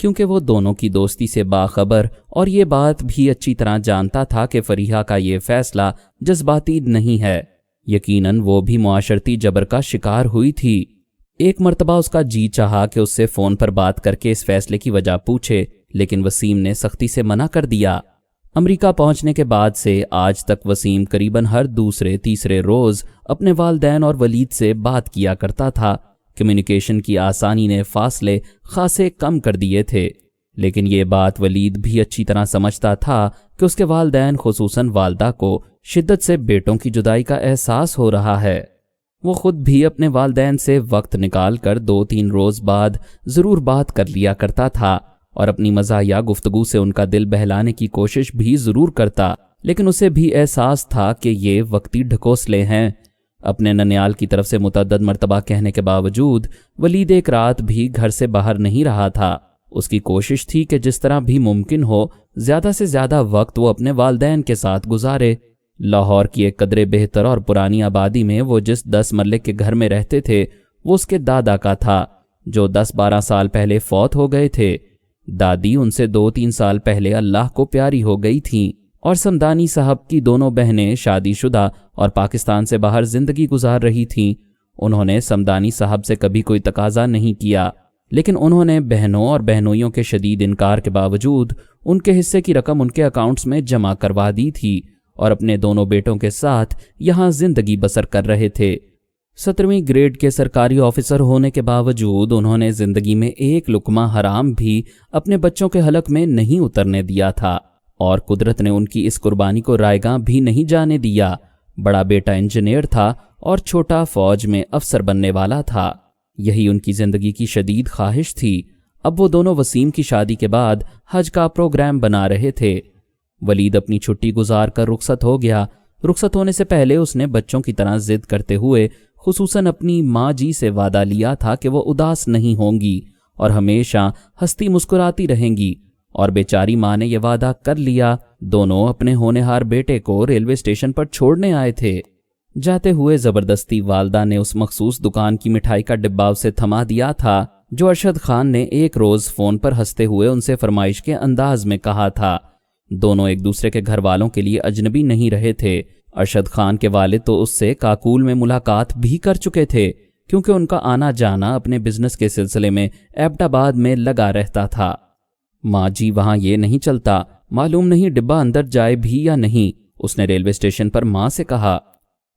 کیونکہ وہ دونوں کی دوستی سے باخبر اور یہ بات بھی اچھی طرح جانتا تھا کہ فریحہ کا یہ فیصلہ جذباتی نہیں ہے۔ یقیناً وہ بھی معاشرتی جبر کا شکار ہوئی تھی۔ ایک مرتبہ اس کا جی چاہا کہ اس سے فون پر بات کر کے اس فیصلے کی وجہ پوچھے، لیکن وسیم نے سختی سے منع کر دیا۔ امریکہ پہنچنے کے بعد سے آج تک وسیم قریباً ہر دوسرے تیسرے روز اپنے والدین اور ولید سے بات کیا کرتا تھا۔ کمیونیکیشن کی آسانی نے فاصلے خاصے کم کر دیے تھے، لیکن یہ بات ولید بھی اچھی طرح سمجھتا تھا کہ اس کے والدین خصوصاً والدہ کو شدت سے بیٹوں کی جدائی کا احساس ہو رہا ہے۔ وہ خود بھی اپنے والدین سے وقت نکال کر 2-3 روز بعد ضرور بات کر لیا کرتا تھا اور اپنی مزاحیہ گفتگو سے ان کا دل بہلانے کی کوشش بھی ضرور کرتا، لیکن اسے بھی احساس تھا کہ یہ وقتی ڈھکوسلے ہیں۔ اپنے ننیال کی طرف سے متعدد مرتبہ کہنے کے باوجود ولید ایک رات بھی گھر سے باہر نہیں رہا تھا۔ اس کی کوشش تھی کہ جس طرح بھی ممکن ہو زیادہ سے زیادہ وقت وہ اپنے والدین کے ساتھ گزارے۔ لاہور کی ایک قدرے بہتر اور پرانی آبادی میں وہ جس 10 مرلے کے گھر میں رہتے تھے وہ اس کے دادا کا تھا، جو 10-12 سال پہلے فوت ہو گئے تھے۔ دادی ان سے 2-3 سال پہلے اللہ کو پیاری ہو گئی تھیں، اور سمدانی صاحب کی دونوں بہنیں شادی شدہ اور پاکستان سے باہر زندگی گزار رہی تھیں۔ انہوں نے سمدانی صاحب سے کبھی کوئی تقاضا نہیں کیا، لیکن انہوں نے بہنوں اور بہنوئیوں کے شدید انکار کے باوجود ان کے حصے کی رقم ان کے اکاؤنٹس میں جمع کروا دی تھی اور اپنے دونوں بیٹوں کے ساتھ یہاں زندگی بسر کر رہے تھے۔ 17ویں گریڈ کے سرکاری آفیسر ہونے کے باوجود انہوں نے زندگی میں ایک لقمہ حرام بھی اپنے بچوں کے حلق میں نہیں اترنے دیا تھا، اور قدرت نے ان کی اس قربانی کو رائیگاں بھی نہیں جانے دیا۔ بڑا بیٹا انجینئر تھا اور چھوٹا فوج میں افسر بننے والا تھا۔ یہی ان کی زندگی کی شدید خواہش تھی۔ اب وہ دونوں وسیم کی شادی کے بعد حج کا پروگرام بنا رہے تھے۔ ولید اپنی چھٹی گزار کر رخصت ہو گیا۔ رخصت ہونے سے پہلے اس نے بچوں کی طرح ضد کرتے ہوئے خصوصاً اپنی ماں جی سے وعدہ لیا تھا کہ وہ اداس نہیں ہوں گی اور ہمیشہ ہنستی مسکراتی رہیں گی، اور بیچاری ماں نے یہ وعدہ کر لیا۔ دونوں اپنے ہونہار بیٹے کو ریلوے اسٹیشن پر چھوڑنے آئے تھے۔ جاتے ہوئے زبردستی والدہ نے اس مخصوص دکان کی مٹھائی کا ڈبہ اسے تھما دیا تھا جو ارشد خان نے ایک روز فون پر ہنستے ہوئے ان سے فرمائش کے انداز میں کہا تھا۔ دونوں ایک دوسرے کے گھر والوں کے لیے اجنبی نہیں رہے تھے۔ ارشد خان کے والد تو اس سے کاکول میں ملاقات بھی کر چکے تھے، کیونکہ ان کا آنا جانا اپنے بزنس کے سلسلے میں ایبٹ آباد میں لگا رہتا تھا۔ ماں جی وہاں یہ نہیں چلتا، معلوم نہیں ڈبہ اندر جائے بھی یا نہیں، اس نے ریلوے اسٹیشن پر ماں سے کہا۔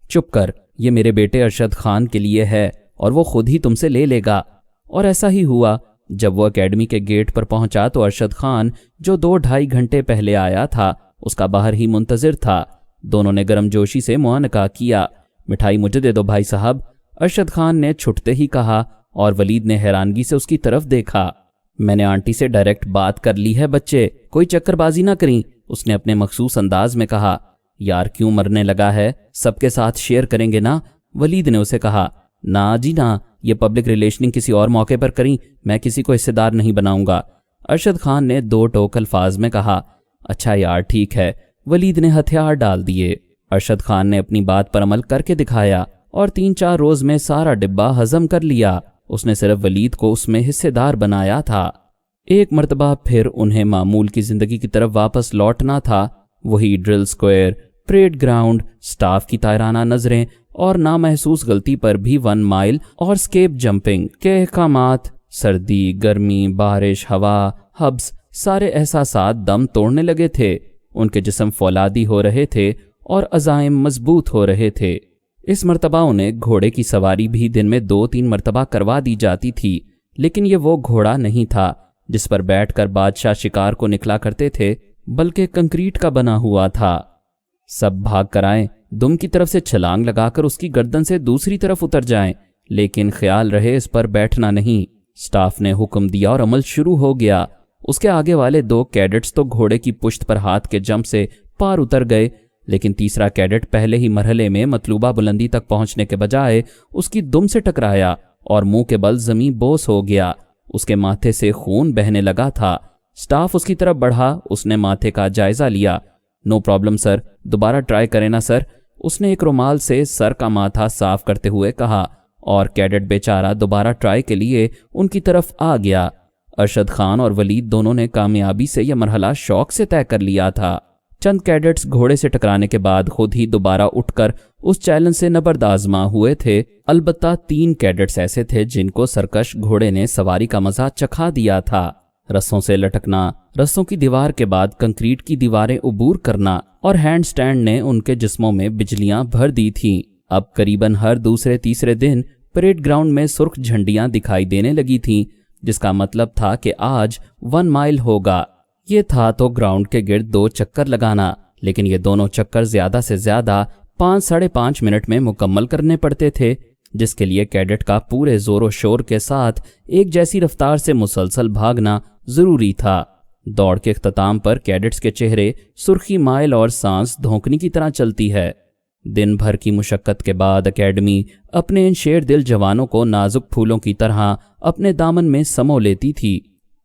چپ کر، یہ میرے بیٹے ارشد خان کے لیے ہے اور وہ خود ہی تم سے لے لے گا۔ اور ایسا ہی ہوا۔ جب وہ اکیڈمی کے گیٹ پر پہنچا تو ارشد خان جو 2-2.5 گھنٹے پہلے آیا تھا اس کا باہر ہی منتظر تھا۔ دونوں نے گرم جوشی سے معانقہ کیا۔ مٹھائی مجھے دے دو بھائی صاحب، ارشد خان نے چھٹتے ہی کہا، اور ولید نے حیرانگی سے اس کی طرف دیکھا۔ میں نے آنٹی سے ڈائریکٹ بات کر لی ہے بچے، کوئی چکر بازی نہ کریں، اس نے اپنے مخصوص انداز میں کہا۔ یار کیوں مرنے لگا ہے، سب کے ساتھ شیئر کریں گے نا، ولید نے اسے کہا۔ نا جی نا، یہ پبلک ریلیشننگ کسی اور موقع پر کریں، میں کسی کو حصے دار نہیں بناؤں گا، ارشد خان نے 2 ٹوک الفاظ میں کہا۔ اچھا یار ٹھیک ہے، ولید نے ہتھیار ڈال دیے۔ ارشد خان نے اپنی بات پر عمل کر کے دکھایا اور 3-4 روز میں سارا ڈبہ ہضم کر لیا۔ اس نے صرف ولید کو اس میں حصے دار بنایا تھا۔ ایک مرتبہ پھر انہیں معمول کی زندگی کی طرف واپس لوٹنا تھا۔ وہی drill square, parade ground, staff کی تائرانہ نظریں اور نامحسوس غلطی پر بھی 1 مائل اور سکیپ جمپنگ کے احکامات۔ سردی، گرمی، بارش، ہوا، حبس، سارے احساسات دم توڑنے لگے تھے۔ ان کے جسم فولادی ہو رہے تھے اور عزائم مضبوط ہو رہے تھے۔ اس مرتبہ انہیں گھوڑے کی سواری بھی دن میں 2-3 مرتبہ کروا دی جاتی تھی، لیکن یہ وہ گھوڑا نہیں تھا جس پر بیٹھ کر بادشاہ شکار کو نکلا کرتے تھے، بلکہ کنکریٹ کا بنا ہوا تھا۔ سب بھاگ کر آئیں، دم کی طرف سے چھلانگ لگا کر اس کی گردن سے دوسری طرف اتر جائیں، لیکن خیال رہے اس پر بیٹھنا نہیں۔ سٹاف نے حکم دیا اور عمل شروع ہو گیا۔ اس کے آگے والے 2 کیڈٹس تو گھوڑے کی پشت پر ہاتھ کے جمپ سے پار اتر گئے، لیکن تیسرا کیڈٹ پہلے ہی مرحلے میں مطلوبہ بلندی تک پہنچنے کے بجائے اس کی دم سے ٹکرایا اور منہ کے بل زمین بوس ہو گیا۔ اس کے ماتھے سے خون بہنے لگا تھا۔ سٹاف اس کی طرف بڑھا، اس نے ماتھے کا جائزہ لیا۔ نو پرابلم سر، دوبارہ ٹرائی کریں نا سر، اس نے ایک رومال سے سر کا ماتھا صاف کرتے ہوئے کہا، اور کیڈٹ بیچارہ دوبارہ ٹرائی کے لیے ان کی طرف آ گیا۔ ارشد خان اور ولید دونوں نے کامیابی سے یہ مرحلہ شوق سے طے کر لیا تھا۔ چند کیڈٹس گھوڑے سے ٹکرانے کے بعد خود ہی دوبارہ اٹھ کر اس چیلنج سے نبرد آزما ہوئے تھے، البتہ 3 کیڈٹس ایسے تھے جن کو سرکش گھوڑے نے سواری کا مزہ چکھا دیا تھا۔ رسوں سے لٹکنا، رسوں کی دیوار کے بعد کنکریٹ کی دیواریں عبور کرنا اور ہینڈ سٹینڈ نے ان کے جسموں میں بجلیاں بھر دی تھیں۔ اب قریباً ہر دوسرے تیسرے دن پریڈ گراؤنڈ میں سرخ جھنڈیاں دکھائی دینے لگی تھیں، جس کا مطلب تھا کہ آج 1 مائل ہوگا۔ یہ تھا تو گراؤنڈ کے گرد 2 چکر لگانا، لیکن یہ دونوں چکر زیادہ سے زیادہ 5-5.5 منٹ میں مکمل کرنے پڑتے تھے، جس کے لیے کیڈٹ کا پورے زور و شور کے ساتھ ایک جیسی رفتار سے مسلسل بھاگنا ضروری تھا۔ دوڑ کے اختتام پر کیڈٹس کے چہرے سرخی مائل اور سانس دھونکنے کی طرح چلتی ہے۔ دن بھر کی مشقت کے بعد اکیڈمی اپنے ان شیر دل جوانوں کو نازک پھولوں کی طرح اپنے دامن میں سمو لیتی تھی۔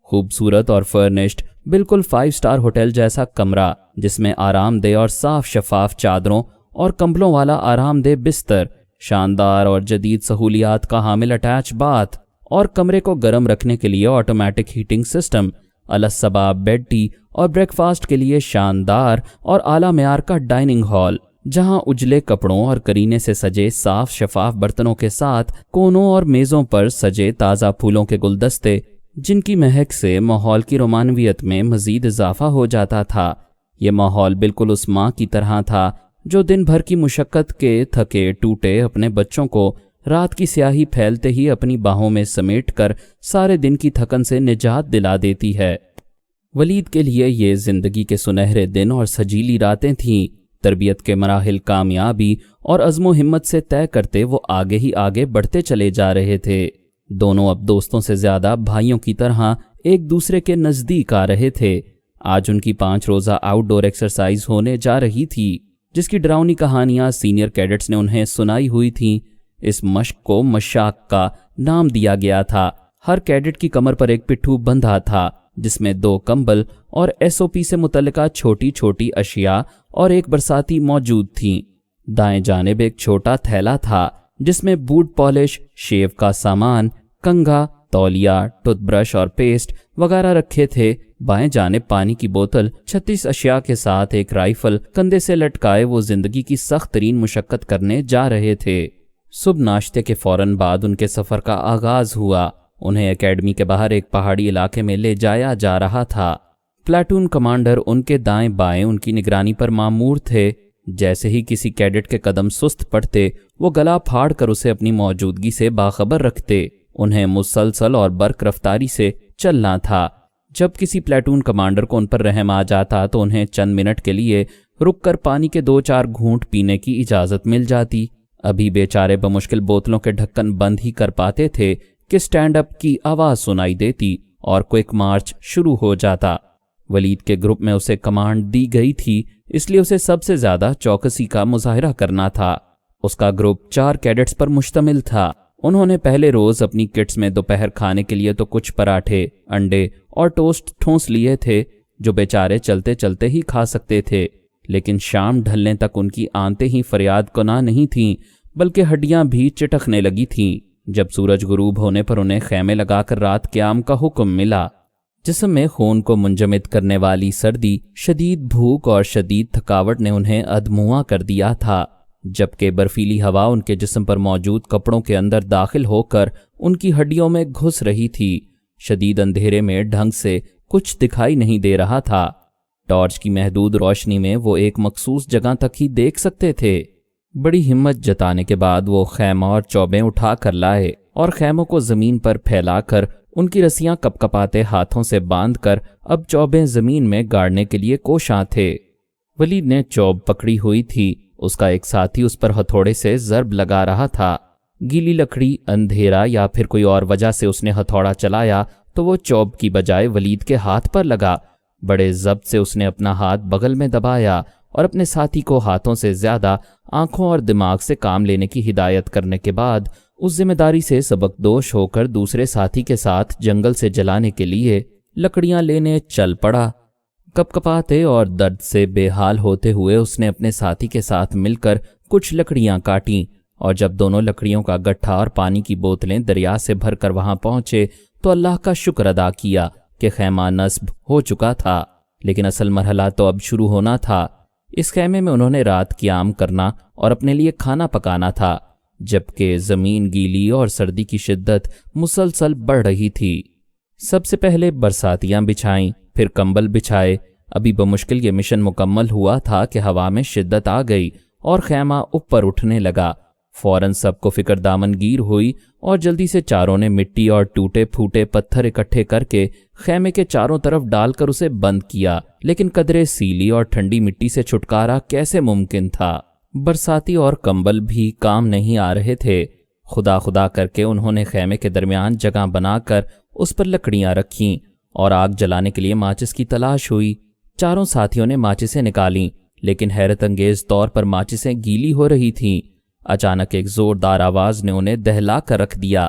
خوبصورت اور فرنشڈ بالکل 5 سٹار ہوٹل جیسا کمرہ، جس میں آرام دہ اور صاف شفاف چادروں اور کمبلوں والا آرام دہ بستر، شاندار اور جدید سہولیات کا حامل اٹیچ باتھ اور کمرے کو گرم رکھنے کے لیے آٹومیٹک ہیٹنگ سسٹم، الصبح بیڈ ٹی اور بریک فاسٹ کے لیے شاندار اور اعلیٰ معیار کا ڈائننگ ہال، جہاں اجلے کپڑوں اور کرینے سے سجے صاف شفاف برتنوں کے ساتھ کونوں اور میزوں پر سجے تازہ پھولوں کے گلدستے، جن کی مہک سے ماحول کی رومانویت میں مزید اضافہ ہو جاتا تھا۔ یہ ماحول بالکل اس ماں کی طرح تھا جو دن بھر کی مشقت کے تھکے ٹوٹے اپنے بچوں کو رات کی سیاہی پھیلتے ہی اپنی باہوں میں سمیٹ کر سارے دن کی تھکن سے نجات دلا دیتی ہے۔ ولید کے لیے یہ زندگی کے سنہرے دن اور سجیلی راتیں تھیں۔ تربیت کے مراحل کامیابی اور عزم و ہمت سے طے کرتے وہ آگے ہی آگے بڑھتے چلے جا رہے تھے۔ دونوں اب دوستوں سے زیادہ بھائیوں کی طرح ایک دوسرے کے نزدیک آ رہے تھے۔ آج ان کی 5 روزہ آؤٹ ڈور ایکسرسائز ہونے جا رہی تھی، جس کی ڈراؤنی کہانیاں سینئر کیڈٹس نے انہیں سنائی ہوئی تھیں۔ اس مشق کو مشاق کا نام دیا گیا تھا۔ ہر کیڈٹ کی کمر پر ایک پٹھو بندھا تھا، جس میں 2 کمبل اور SOP سے متعلقہ چھوٹی چھوٹی اشیاء اور ایک برساتی موجود تھیں۔ دائیں جانب ایک چھوٹا تھیلا تھا، جس میں بوٹ پالش، شیو کا سامان، کنگھا، تولیہ، ٹوتھ برش اور پیسٹ وغیرہ رکھے تھے۔ بائیں جانب پانی کی بوتل، 36 اشیاء کے ساتھ ایک رائفل کندھے سے لٹکائے وہ زندگی کی سخت ترین مشقت کرنے جا رہے تھے۔ صبح ناشتے کے فوراً بعد ان کے سفر کا آغاز ہوا۔ انہیں اکیڈمی کے باہر ایک پہاڑی علاقے میں لے جایا جا رہا تھا۔ پلاٹون کمانڈر ان کے دائیں بائیں ان کی نگرانی پر مامور تھے۔ جیسے ہی کسی کیڈٹ کے قدم سست پڑتے، وہ گلا پھاڑ کر اسے اپنی موجودگی سے باخبر رکھتے۔ انہیں مسلسل اور برق رفتاری سے چلنا تھا۔ جب کسی پلاٹون کمانڈر کو ان پر رحم آ جاتا تو انہیں چند منٹ کے لیے رک کر پانی کے 2-4 گھونٹ پینے کی اجازت مل جاتی۔ ابھی بیچارے بمشکل بوتلوں کے ڈھکن بند ہی کر پاتے تھے کہ سٹینڈ اپ کی آواز سنائی دیتی اور کوئک مارچ شروع ہو جاتا۔ ولید کے گروپ میں اسے کمانڈ دی گئی تھی، اس لیے اسے سب سے زیادہ چوکسی کا مظاہرہ کرنا تھا۔ اس کا گروپ 4 کیڈٹس پر مشتمل تھا۔ انہوں نے پہلے روز اپنی کٹس میں دوپہر کھانے کے لیے تو کچھ پراٹھے، انڈے اور ٹوسٹ ٹھونس لیے تھے، جو بیچارے چلتے چلتے ہی کھا سکتے تھے، لیکن شام ڈھلنے تک ان کی آنتیں ہی فریاد کناں نہیں تھیں، بلکہ ہڈیاں بھی چٹکنے لگی تھیں۔ جب سورج غروب ہونے پر انہیں خیمے لگا کر رات قیام کا حکم ملا۔ جسم میں خون کو منجمد کرنے والی سردی، شدید بھوک اور شدید تھکاوٹ نے انہیں ادموا کر دیا تھا، جبکہ برفیلی ہوا ان کے جسم پر موجود کپڑوں کے اندر داخل ہو کر ان کی ہڈیوں میں گھس رہی تھی۔ شدید اندھیرے میں ڈھنگ سے کچھ دکھائی نہیں دے رہا تھا۔ ٹارچ کی محدود روشنی میں وہ ایک مخصوص جگہ تک ہی دیکھ سکتے تھے۔ بڑی ہمت جتانے کے بعد وہ خیمہ اور چوبیں اٹھا کر لائے اور خیموں کو زمین پر پھیلا کر ان کی رسیاں کپ کپاتے ہاتھوں سے باندھ کر اب چوبیں زمین میں گاڑنے کے لیے کوشاں تھے۔ ولید نے چوب پکڑی ہوئی تھی، اس کا ایک ساتھی اس پر ہتھوڑے سے ضرب لگا رہا تھا۔ گیلی لکڑی، اندھیرا یا پھر کوئی اور وجہ سے اس نے ہتھوڑا چلایا تو وہ چوب کی بجائے ولید کے ہاتھ پر لگا۔ بڑے ضبط سے اس نے اپنا ہاتھ بغل میں دبایا اور اپنے ساتھی کو ہاتھوں سے زیادہ آنکھوں اور دماغ سے کام لینے کی ہدایت کرنے کے بعد اس ذمہ داری سے سبکدوش ہو کر دوسرے ساتھی کے ساتھ جنگل سے جلانے کے لیے لکڑیاں لینے چل پڑا۔ کپ کپاتے اور درد سے بے حال ہوتے ہوئے اس نے اپنے ساتھی کے ساتھ مل کر کچھ لکڑیاں کاٹیں، اور جب دونوں لکڑیوں کا گٹھا اور پانی کی بوتلیں دریا سے بھر کر وہاں پہنچے تو تو اللہ کا شکر ادا کیا کہ خیمہ نصب ہو چکا تھا، لیکن اصل مرحلہ تو اب شروع ہونا تھا۔ اس خیمے میں انہوں نے رات قیام کرنا اور اپنے لیے کھانا پکانا تھا، جبکہ زمین گیلی اور سردی کی شدت مسلسل بڑھ رہی تھی۔ سب سے پہلے برساتیاں بچھائیں، پھر کمبل بچھائے۔ ابھی بمشکل یہ مشن مکمل ہوا تھا کہ ہوا میں شدت آ گئی اور خیمہ اوپر اٹھنے لگا۔ فوراً سب کو فکر دامن گیر ہوئی اور جلدی سے چاروں نے مٹی اور ٹوٹے پھوٹے پتھر اکٹھے کر کے خیمے کے چاروں طرف ڈال کر اسے بند کیا، لیکن قدرے سیلی اور ٹھنڈی مٹی سے چھٹکارا کیسے ممکن تھا؟ برساتی اور کمبل بھی کام نہیں آ رہے تھے۔ خدا خدا کر کے انہوں نے خیمے کے درمیان جگہ بنا کر اس پر لکڑیاں رکھیں اور آگ جلانے کے لیے ماچس کی تلاش ہوئی۔ چاروں ساتھیوں نے ماچسیں نکالیں، لیکن حیرت انگیز طور پر ماچسیں گیلی ہو رہی تھیں۔ اچانک ایک زوردار آواز نے انہیں دہلا کر رکھ دیا۔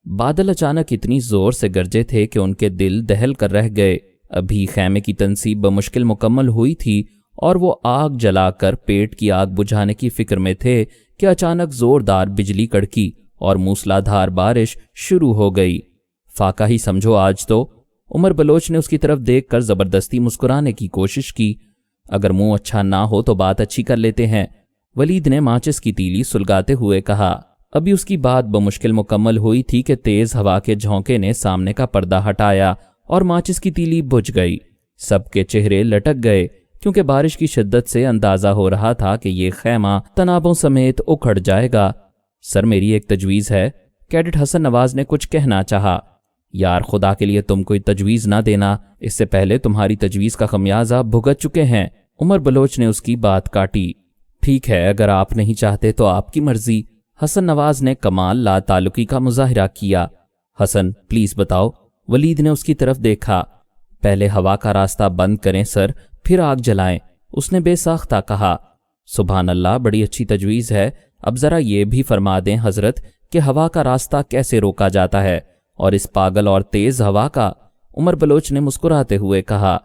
بادل اچانک اتنی زور سے گرجے تھے کہ ان کے دل دہل کر رہ گئے۔ ابھی خیمے کی تنصیب بمشکل مکمل ہوئی تھی اور وہ آگ جلا کر پیٹ کی آگ بجھانے کی فکر میں تھے کہ اچانک زوردار بجلی کڑکی اور موسلادھار بارش شروع ہو گئی۔ فاقہ ہی سمجھو آج تو۔ عمر بلوچ نے اس کی طرف دیکھ کر زبردستی مسکرانے کی کوشش کی۔ اگر منہ اچھا نہ ہو تو بات اچھی کر لیتے ہیں، ولید نے ماچس کی تیلی سلگاتے ہوئے کہا۔ ابھی اس کی بات بمشکل مکمل ہوئی تھی کہ تیز ہوا کے جھونکے نے سامنے کا پردہ ہٹایا اور ماچس کی تیلی بجھ گئی۔ سب کے چہرے لٹک گئے، کیونکہ بارش کی شدت سے اندازہ ہو رہا تھا کہ یہ خیمہ تنابوں سمیت اکھڑ جائے گا۔ سر میری ایک تجویز ہے، کیڈٹ حسن نواز نے کچھ کہنا چاہا۔ یار خدا کے لیے تم کوئی تجویز نہ دینا، اس سے پہلے تمہاری تجویز کا خمیازہ بھگت چکے ہیں۔ عمر بلوچ نے اس کی بات کاٹی۔ ٹھیک ہے، اگر آپ نہیں چاہتے تو آپ کی مرضی۔ حسن نواز نے کمال لا تعلقی کا مظاہرہ کیا۔ حسن پلیز بتاؤ۔ ولید نے اس کی طرف دیکھا۔ پہلے ہوا کا راستہ بند کریں سر، پھر آگ جلائیں، اس نے بے ساختہ کہا۔ سبحان اللہ، بڑی اچھی تجویز ہے۔ اب ذرا یہ بھی فرما دیں حضرت کہ ہوا کا راستہ کیسے روکا جاتا ہے، اور اس پاگل اور تیز ہوا کا؟ عمر بلوچ نے مسکراتے ہوئے کہا۔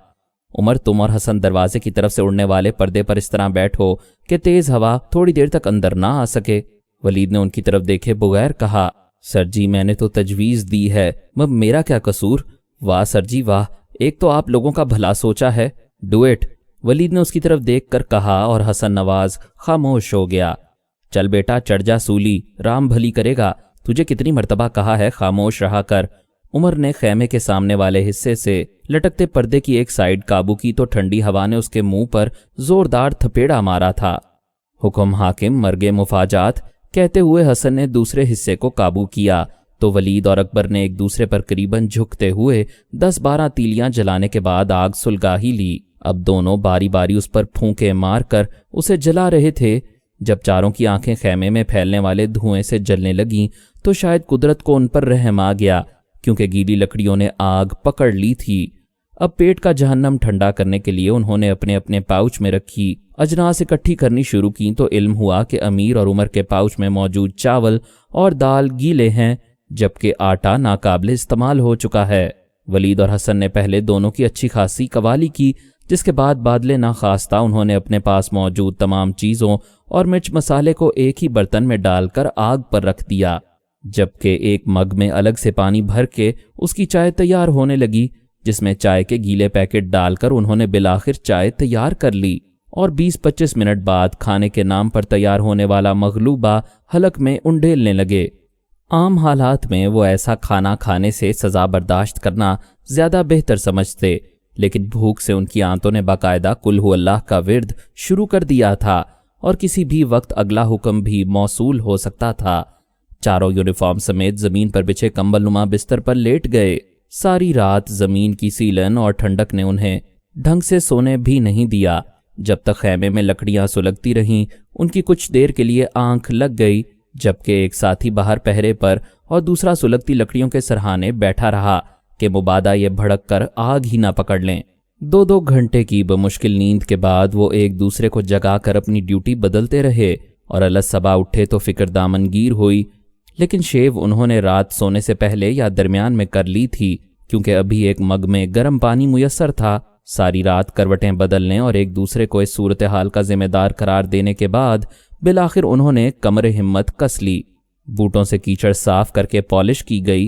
عمر تم اور حسن دروازے کی طرف سے اڑنے والے پردے پر اس طرح بیٹھو کہ تیز ہوا تھوڑی دیر تک اندر نہ آ سکے۔ ولید نے ان کی طرف دیکھے بغیر کہا۔ سر جی میں نے تو تجویز دی ہے، مب میرا کیا قصور؟ واہ سر جی واہ، ایک تو آپ لوگوں کا بھلا سوچا ہے۔ ڈو اٹ، ولید نے اس کی طرف دیکھ کر کہا اور حسن نواز خاموش ہو گیا۔ چل بیٹا چڑھ جا سولی، رام بھلی کرے گا، تجھے کتنی مرتبہ کہا ہے خاموش رہا کر۔ عمر نے خیمے کے سامنے والے حصے سے لٹکتے پردے کی ایک سائیڈ قابو کی تو ٹھنڈی ہوا نے اس کے منہ پر زوردار تھپیڑا مارا تھا۔ حکم حاکم مرگے مفاجات کہتے ہوئے حسن نے دوسرے حصے کو قابو کیا تو ولید اور اکبر نے ایک دوسرے پر قریباً جھکتے ہوئے 10-12 تیلیاں جلانے کے بعد آگ سلگا ہی لی۔ اب دونوں باری باری اس پر پھونکے مار کر اسے جلا رہے تھے۔ جب چاروں کی آنکھیں خیمے میں پھیلنے والے دھوئیں سے جلنے لگیں تو شاید قدرت کو ان پر رحم آ گیا، کیونکہ گیلی لکڑیوں نے آگ پکڑ لی تھی۔ اب پیٹ کا جہنم ٹھنڈا کرنے کے لیے انہوں نے اپنے اپنے پاؤچ میں رکھی اجناس اکٹھی کرنی شروع کی تو علم ہوا کہ امیر اور عمر کے پاؤچ میں موجود چاول اور دال گیلے ہیں، جبکہ آٹا ناقابل استعمال ہو چکا ہے۔ ولید اور حسن نے پہلے دونوں کی اچھی خاصی قوالی کی، جس کے بعد بادلے ناخواستہ انہوں نے اپنے پاس موجود تمام چیزوں اور مرچ مسالے کو ایک ہی برتن میں ڈال کر آگ پر رکھ دیا، جبکہ ایک مگ میں الگ سے پانی بھر کے اس کی چائے تیار ہونے لگی، جس میں چائے کے گیلے پیکٹ ڈال کر انہوں نے بالآخر چائے تیار کر لی، اور 20-25 منٹ بعد کھانے کے نام پر تیار ہونے والا مغلوبہ حلق میں انڈیلنے لگے۔ عام حالات میں وہ ایسا کھانا کھانے سے سزا برداشت کرنا زیادہ بہتر سمجھتے، لیکن بھوک سے ان کی آنتوں نے باقاعدہ قل ہو اللہ کا ورد شروع کر دیا تھا، اور کسی بھی وقت اگلا حکم بھی موصول ہو سکتا تھا۔ چاروں یونیفارم سمیت زمین پر بچھے کمبل نما بستر پر لیٹ گئے۔ ساری رات زمین کی سیلن اور ٹھنڈک نے انہیں ڈھنگ سے سونے بھی نہیں دیا۔ جب تک خیمے میں لکڑیاں سلگتی رہیں ان کی کچھ دیر کے لیے آنکھ لگ گئی، جبکہ ایک ساتھی باہر پہرے پر اور دوسرا سلگتی لکڑیوں کے سرہانے بیٹھا رہا کہ مبادا یہ بھڑک کر آگ ہی نہ پکڑ لیں۔ 2 گھنٹے کی بمشکل نیند کے بعد وہ ایک دوسرے کو جگا کر اپنی ڈیوٹی بدلتے رہے، اور الصبح اٹھے تو فکر دامن گیر ہوئی، لیکن شیو انہوں نے رات سونے سے پہلے یا درمیان میں کر لی تھی، کیونکہ ابھی ایک مگ میں گرم پانی میسر تھا۔ ساری رات کروٹیں بدلنے اور ایک دوسرے کو اس صورتحال کا ذمہ دار قرار دینے کے بعد بالآخر انہوں نے کمر ہمت کس لی۔ بوٹوں سے کیچڑ صاف کر کے پالش کی گئی،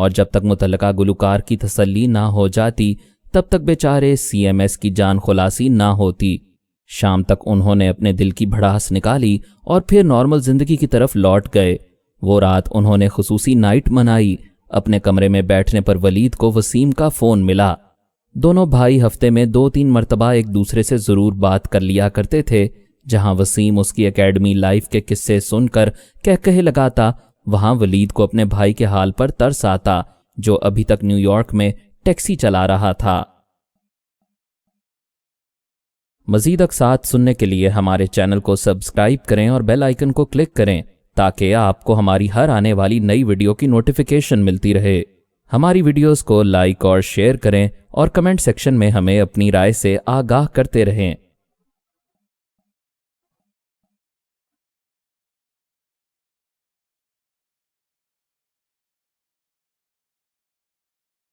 اور جب تک متعلقہ گلوکار کی تسلی نہ ہو جاتی تب تک بیچارے CMS کی جان خلاصی نہ ہوتی۔ شام تک انہوں نے اپنے دل کی بھڑاس نکالی اور پھر نارمل زندگی کی طرف لوٹ گئے۔ وہ رات انہوں نے خصوصی نائٹ منائی۔ اپنے کمرے میں بیٹھنے پر ولید کو وسیم کا فون ملا۔ دونوں بھائی ہفتے میں 2-3 مرتبہ ایک دوسرے سے ضرور بات کر لیا کرتے تھے۔ جہاں وسیم اس کی اکیڈمی لائف کے قصے سن کر کہے لگاتا، وہاں ولید کو اپنے بھائی کے حال پر ترس آتا جو ابھی تک نیو یارک میں ٹیکسی چلا رہا تھا۔ مزید اقساط سننے کے لیے ہمارے چینل کو سبسکرائب کریں اور بیل آئیکن کو کلک کریں تاکہ آپ کو ہماری ہر آنے والی نئی ویڈیو کی نوٹیفیکیشن ملتی رہے۔ ہماری ویڈیوز کو لائک اور شیئر کریں اور کمنٹ سیکشن میں ہمیں اپنی رائے سے آگاہ کرتے رہیں۔